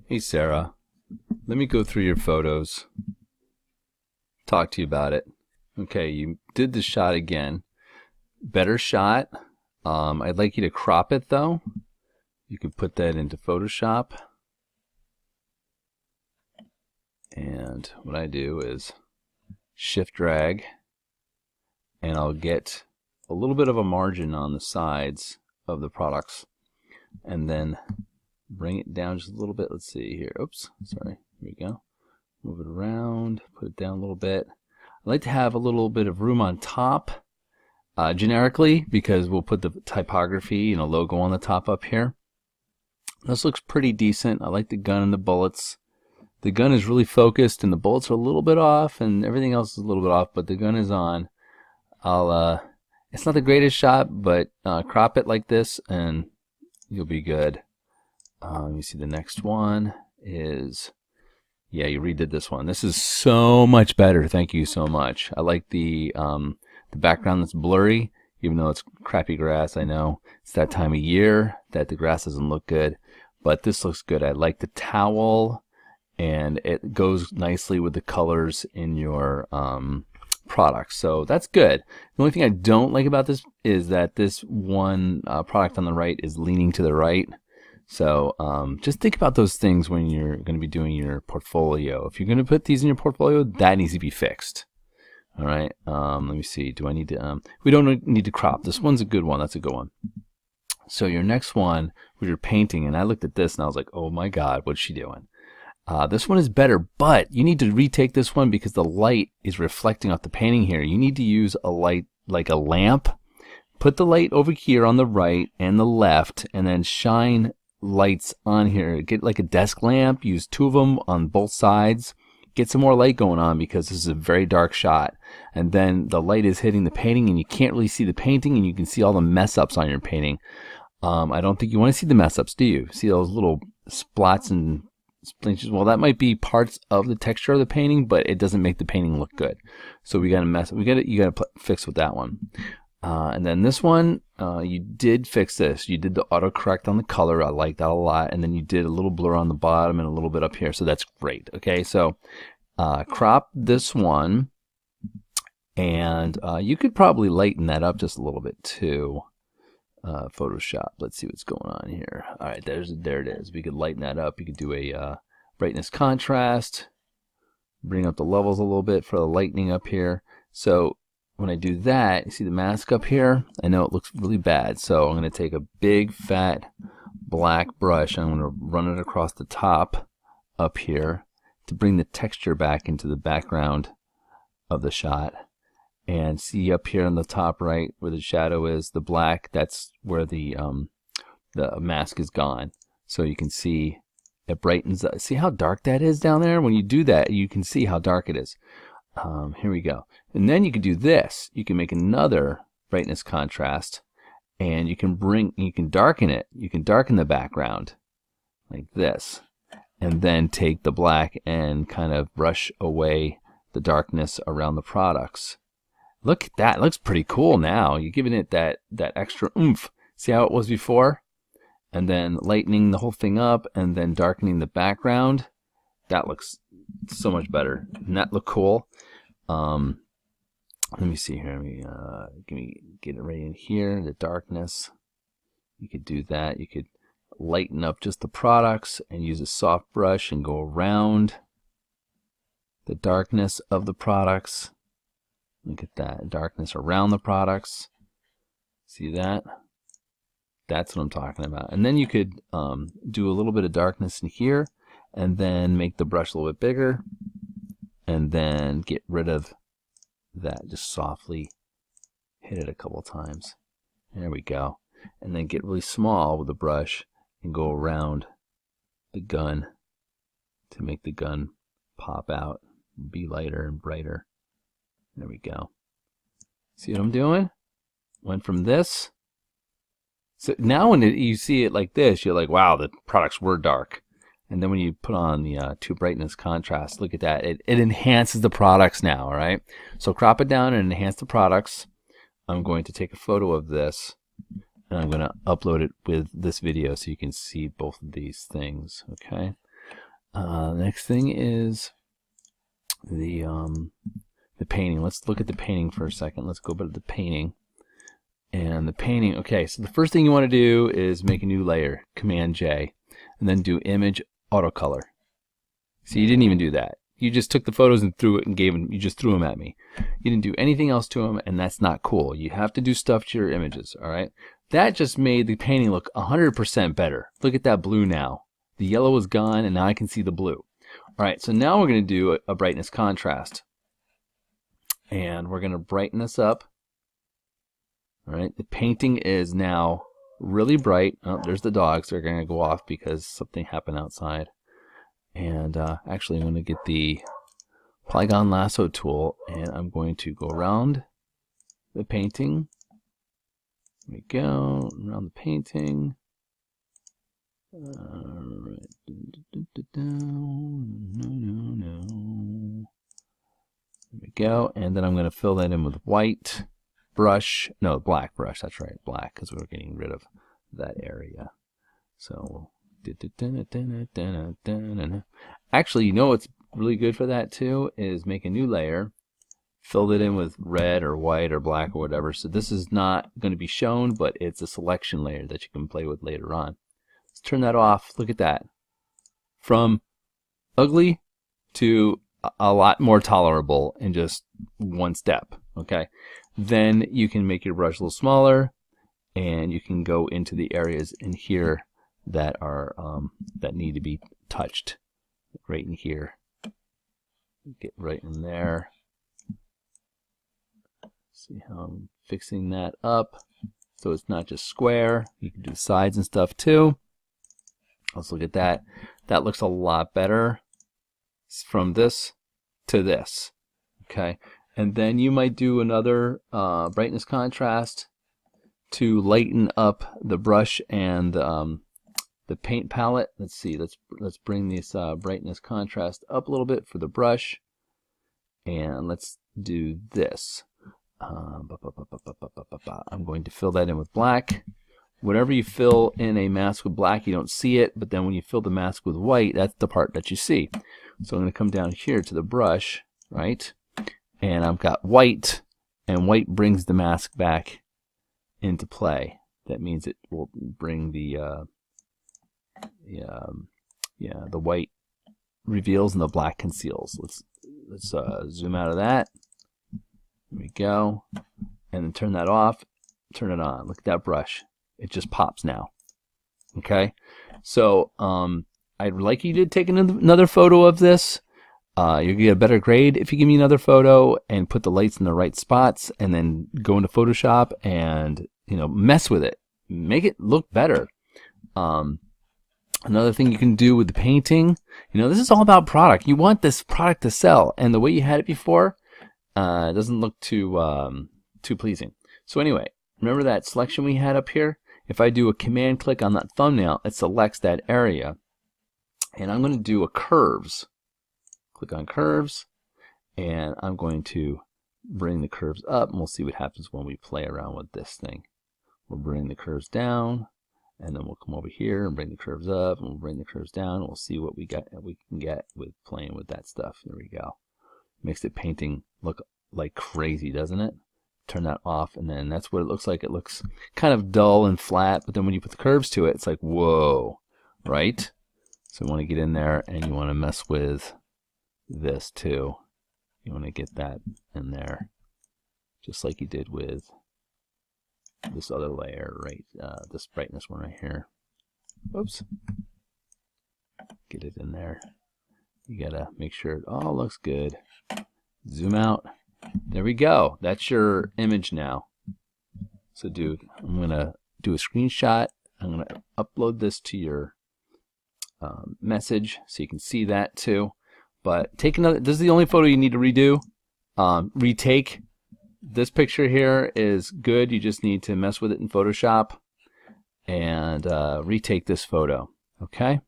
Hey Sarah, let me go through your photos, talk to you about it. Okay, you did the shot again. Better shot. I'd like you to crop it though. You can put that into Photoshop. And what I do is shift drag, and I'll get a little bit of a margin on the sides of the products, and then bring it down just a little bit. Let's see here. Oops, sorry. Here we go. Move it around, put it down a little bit. I like to have a little bit of room on top, generically, because we'll put the typography, logo on the top up here. This looks pretty decent. I like the gun and the bullets. The gun is really focused, and the bullets are a little bit off, and everything else is a little bit off, but the gun is on. It's not the greatest shot, but crop it like this, and you'll be good. Let me see. The next one is, yeah, you redid this one. This is so much better. Thank you so much. I like the background that's blurry, even though it's crappy grass. I know it's that time of year that the grass doesn't look good, but this looks good. I like the towel, and it goes nicely with the colors in your products, so that's good. The only thing I don't like about this is that this one product on the right is leaning to the right. So just think about those things when you're going to be doing your portfolio. If you're going to put these in your portfolio, that needs to be fixed. All right. Let me see. Do I need to? We don't need to crop. This one's a good one. That's a good one. So your next one was your painting, and I looked at this and I was like, oh my God, what's she doing? This one is better, but you need to retake this one because the light is reflecting off the painting here. You need to use a light like a lamp. Put the light over here on the right and the left, and then shine lights on here. Get like a desk lamp. Use 2 of them on both sides. Get some more light going on because this is a very dark shot. And then the light is hitting the painting, and you can't really see the painting, and you can see all the mess ups on your painting. I don't think you want to see the mess ups, do you? See those little spots and splinters? Well, that might be parts of the texture of the painting, but it doesn't make the painting look good. So you got to fix with that one. And then this one, you did fix this. You did the autocorrect on the color. I like that a lot. And then you did a little blur on the bottom and a little bit up here. So that's great. Okay, so crop this one, and you could probably lighten that up just a little bit too. Photoshop. Let's see what's going on here. All right, there it is. We could lighten that up. You could do a brightness contrast, bring up the levels a little bit for the lightening up here. So when I do that, you see the mask up here? I know it looks really bad, so I'm going to take a big fat black brush. I'm going to run it across the top up here to bring the texture back into the background of the shot. And see up here on the top right where the shadow is, the black, that's where the mask is gone. So you can see it brightens up. See how dark that is down there? When you do that, you can see how dark it is. Here we go. And then you can do this. You can make another brightness contrast, and you can darken it. You can darken the background like this, and then take the black and kind of brush away the darkness around the products. Look at that. It looks pretty cool now. You're giving it that extra oomph. See how it was before? And then lightening the whole thing up and then darkening the background. That looks so much better. Doesn't that look cool? Let me see here. Let me get it right in here. The darkness. You could do that. You could lighten up just the products and use a soft brush and go around the darkness of the products. Look at that darkness around the products. See that? That's what I'm talking about. And then you could do a little bit of darkness in here, and then make the brush a little bit bigger, and then get rid of that. Just softly hit it a couple times. There we go. And then get really small with the brush and go around the gun to make the gun pop out, be lighter and brighter. There we go. See what I'm doing? Went from this. So now when you see it like this, you're like, wow, the products were dark. And then when you put on the 2 brightness contrast, look at that. It enhances the products now, all right? So crop it down and enhance the products. I'm going to take a photo of this, and I'm going to upload it with this video so you can see both of these things, okay? Next thing is the painting. Let's look at the painting for a second. Let's go back to the painting. And the painting, okay, so the first thing you want to do is make a new layer, Command J, and then do Image Auto Color. See, you didn't even do that. You just took the photos and threw it and gave them, you just threw them at me. You didn't do anything else to them, and that's not cool. You have to do stuff to your images, all right? That just made the painting look 100% better. Look at that blue now. The yellow is gone, and now I can see the blue. All right, so now we're going to do a brightness contrast. And we're going to brighten this up. All right, the painting is now really bright. Oh, there's the dogs. They're going to go off because something happened outside. And actually, I'm going to get the polygon lasso tool, and I'm going to go around the painting. There we go, around the painting. All right. No. There we go, and then I'm going to fill that in with white brush. No, black brush. That's right, black, because we're getting rid of that area. So, actually, you know what's really good for that too is make a new layer, fill it in with red or white or black or whatever. So this is not going to be shown, but it's a selection layer that you can play with later on. Let's turn that off. Look at that. From ugly to a lot more tolerable in just one step. Okay. Then you can make your brush a little smaller, and you can go into the areas in here that are that need to be touched. Right in here. Get right in there. See how I'm fixing that up so it's not just square. You can do sides and stuff too. Let's look at that. That looks a lot better from this to this. Okay, and then you might do another brightness contrast to lighten up the brush and the paint palette. Let's see. Let's bring this brightness contrast up a little bit for the brush, and let's do this. I'm going to fill that in with black. Whenever you fill in a mask with black, you don't see it, but then when you fill the mask with white, that's the part that you see. So I'm going to come down here to the brush, right? And I've got white, and white brings the mask back into play. That means it will bring the white reveals and the black conceals. Let's zoom out of that. There we go. And then turn that off, turn it on. Look at that brush. It just pops now. Okay? So I'd like you to take another photo of this. You'll get a better grade if you give me another photo and put the lights in the right spots, and then go into Photoshop and mess with it. Make it look better. Another thing you can do with the painting, this is all about product. You want this product to sell, and the way you had it before doesn't look too pleasing. So anyway, remember that selection we had up here? If I do a command click on that thumbnail, it selects that area. And I'm going to do a curves. Click on curves, and I'm going to bring the curves up, and we'll see what happens when we play around with this thing. We'll bring the curves down, and then we'll come over here and bring the curves up, and we'll bring the curves down, and we'll see what we can get with playing with that stuff. There we go. Makes the painting look like crazy, doesn't it? Turn that off, and then that's what it looks like. It looks kind of dull and flat, but then when you put the curves to it, it's like, whoa, right? So you want to get in there, and you want to mess with this too. You want to get that in there, just like you did with this other layer, right? This brightness one right here. Oops. Get it in there. You gotta make sure it all looks good. Zoom out. There we go. That's your image now. So I'm gonna do a screenshot. I'm gonna upload this to your message so you can see that too. But take another. This is the only photo you need to redo. Retake. This picture here is good. You just need to mess with it in Photoshop and retake this photo. Okay.